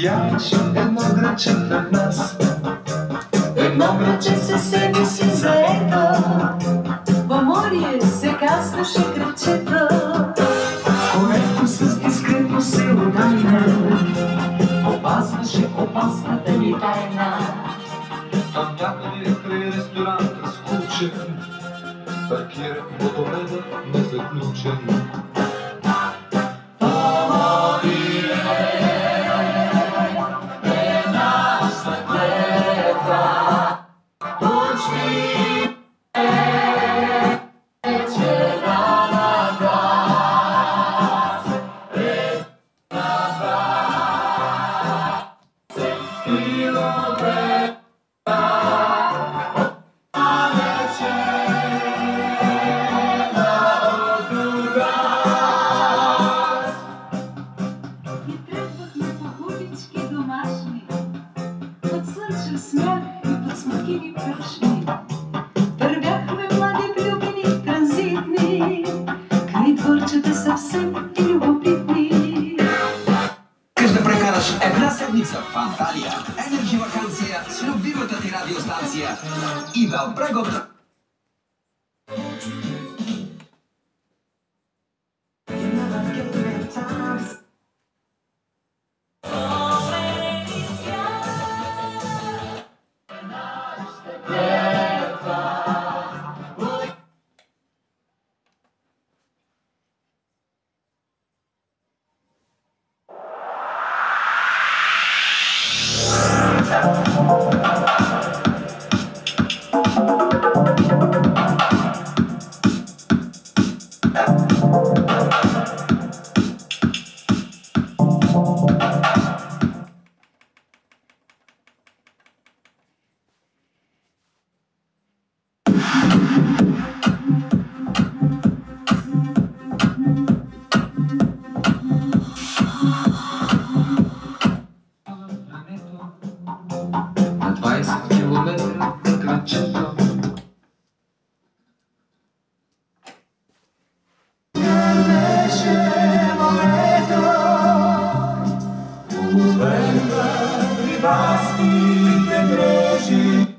Явиш едно граче пред нас. Едно граче се седи си заето. Поморие се казваше грачето, Което с дискретно се отдайна опазваше опасната ни тайна. Там някъде край ресторант разкучен паркира водомеда незаключен. Смях и под смокини прашни, вървяхме млади влюбени транзитни, край дворчета съвсем и любопитни. Искаш да прекараш една седмица в Анталия, енерджи вакансия с любимата ти радиостанция и Белбрегов. На 20 километра крачето. Гърмеше морето, уловена рибарските мрежи.